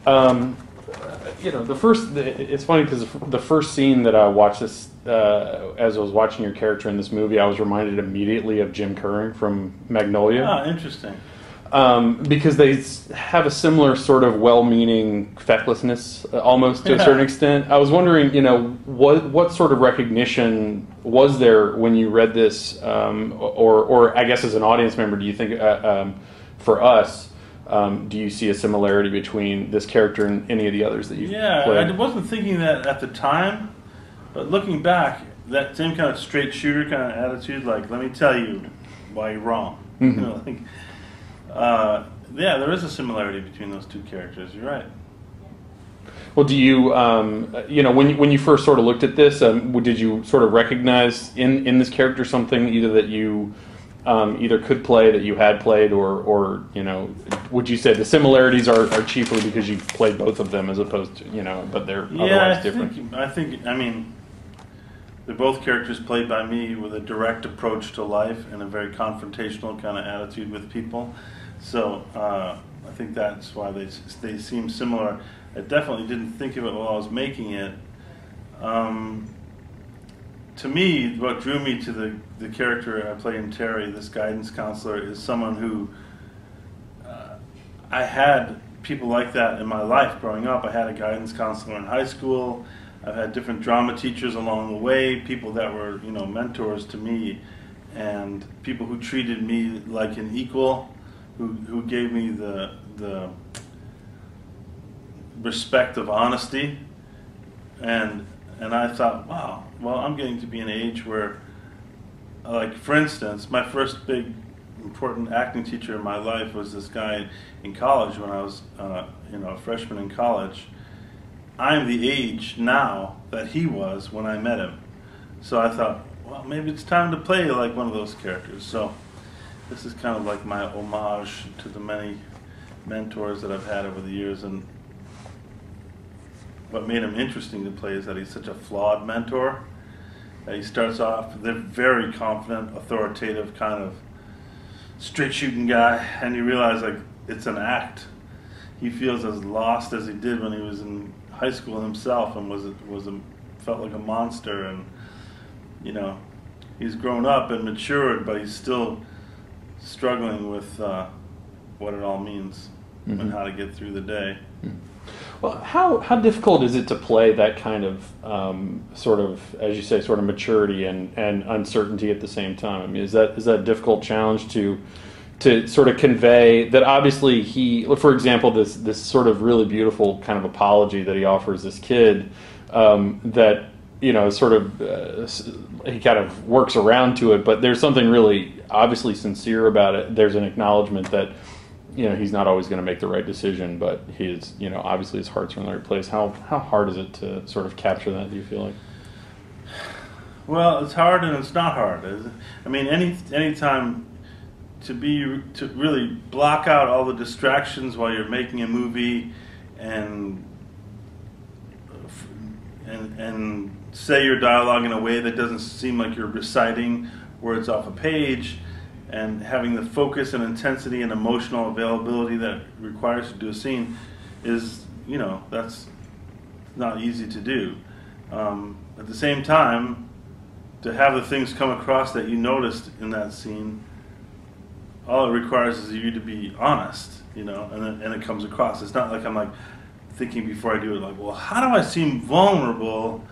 Um, it's funny because the first scene that I watched this, as I was watching your character in this movie, I was reminded immediately of Jim Curran from Magnolia. Ah, interesting. Because they have a similar sort of well-meaning fecklessness, almost to a certain extent. I was wondering, what sort of recognition was there when you read this, or I guess as an audience member, do you think, for us, do you see a similarity between this character and any of the others that you've played? I wasn't thinking that at the time, but looking back, that same kind of straight shooter kind of attitude, like, let me tell you why you're wrong. Mm-hmm. There is a similarity between those two characters. You're right. Well, do you, when you first sort of looked at this, did you sort of recognize in this character something either that you either could play, that you had played, or would you say the similarities are chiefly because you've played both of them as opposed to, but they're otherwise different? I mean, they're both characters played by me with a direct approach to life and a very confrontational kind of attitude with people. So I think that's why they seem similar. I definitely didn't think of it while I was making it. To me, what drew me to the character I play in Terri, this guidance counselor, is someone who I had people like that in my life growing up. I had a guidance counselor in high school. I've had different drama teachers along the way, people that were, mentors to me, and people who treated me like an equal, who gave me the respect of honesty, and I thought, wow, well, I'm getting to be an age where, like, for instance, my first big important acting teacher in my life was this guy in college when I was, a freshman in college. I'm the age now that he was when I met him. So I thought, well, maybe it's time to play like one of those characters. So this is kind of like my homage to the many mentors that I've had over the years. And what made him interesting to play is that he's such a flawed mentor. He starts off, they're very confident, authoritative, kind of straight-shooting guy, and you realize, like, it's an act. He feels as lost as he did when he was in high school himself, and felt like a monster. And he's grown up and matured, but he's still struggling with what it all means and how to get through the day. Well, how difficult is it to play that kind of sort of, as you say, sort of maturity and uncertainty at the same time? I mean, is that a difficult challenge to sort of convey that? Obviously, for example, this sort of really beautiful kind of apology that he offers this kid, that sort of he kind of works around to it, but there's something really obviously sincere about it. There's an acknowledgement that he's not always going to make the right decision, but he's obviously his heart's in the right place. How hard is it to sort of capture that, do you feel like? Well, it's hard and it's not hard. I mean, any time to really block out all the distractions while you're making a movie and say your dialogue in a way that doesn't seem like you're reciting words off a page, and having the focus and intensity and emotional availability that requires to do a scene is, that's not easy to do. At the same time, to have the things come across that you noticed in that scene, all it requires is you to be honest, and it comes across. It's not like I'm like thinking before I do it, like, well, how do I seem vulnerable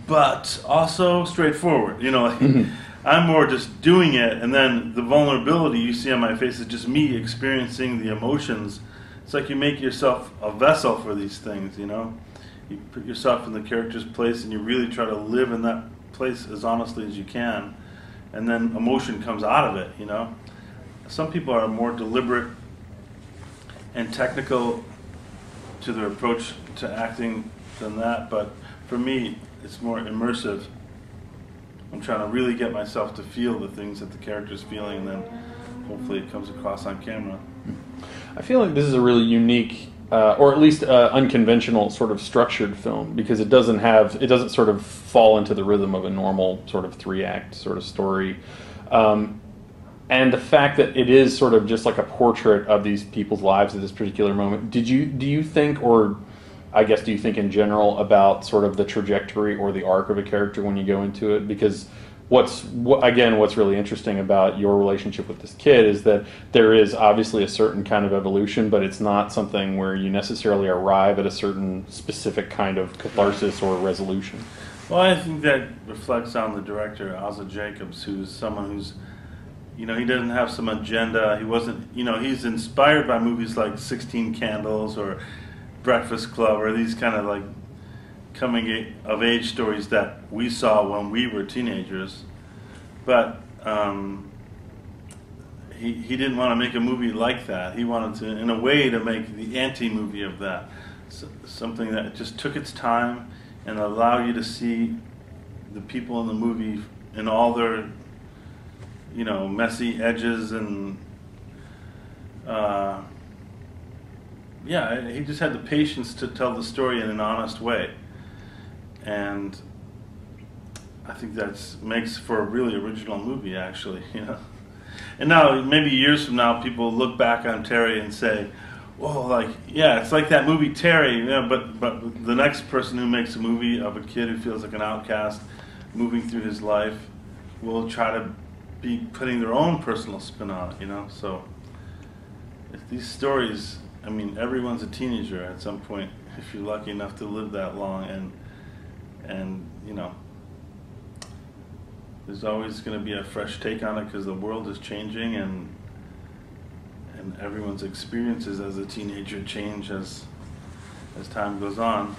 but also straightforward? I'm more just doing it, and then the vulnerability you see on my face is just me experiencing the emotions. It's like you make yourself a vessel for these things, You put yourself in the character's place, and you really try to live in that place as honestly as you can, and then emotion comes out of it, Some people are more deliberate and technical to their approach to acting than that, but for me, it's more immersive. I'm trying to really get myself to feel the things that the character's feeling, and then hopefully it comes across on camera. I feel like this is a really unique, or at least unconventional sort of structured film, because it doesn't sort of fall into the rhythm of a normal sort of 3-act sort of story. and the fact that it is sort of just like a portrait of these people's lives at this particular moment. Do you think, or I guess do you think in general about sort of the trajectory or the arc of a character when you go into it? Because what's really interesting about your relationship with this kid is that there is obviously a certain kind of evolution, but it's not something where you necessarily arrive at a certain specific kind of catharsis or resolution. Well, I think that reflects on the director, Asa Jacobs, who's someone who's, he doesn't have some agenda. He wasn't, he's inspired by movies like 16 Candles or Breakfast Club or these kind of like coming of age stories that we saw when we were teenagers. But he didn't want to make a movie like that. He wanted to, in a way, to make the anti-movie of that. Something that just took its time and allow you to see the people in the movie in all their, messy edges and, he just had the patience to tell the story in an honest way. And I think that makes for a really original movie, actually, And now, maybe years from now, people look back on Terri and say, well, it's like that movie Terri, but the next person who makes a movie of a kid who feels like an outcast moving through his life will try to be putting their own personal spin on it, So if these stories, everyone's a teenager at some point, if you're lucky enough to live that long, and there's always going to be a fresh take on it because the world is changing and everyone's experiences as a teenager change as time goes on.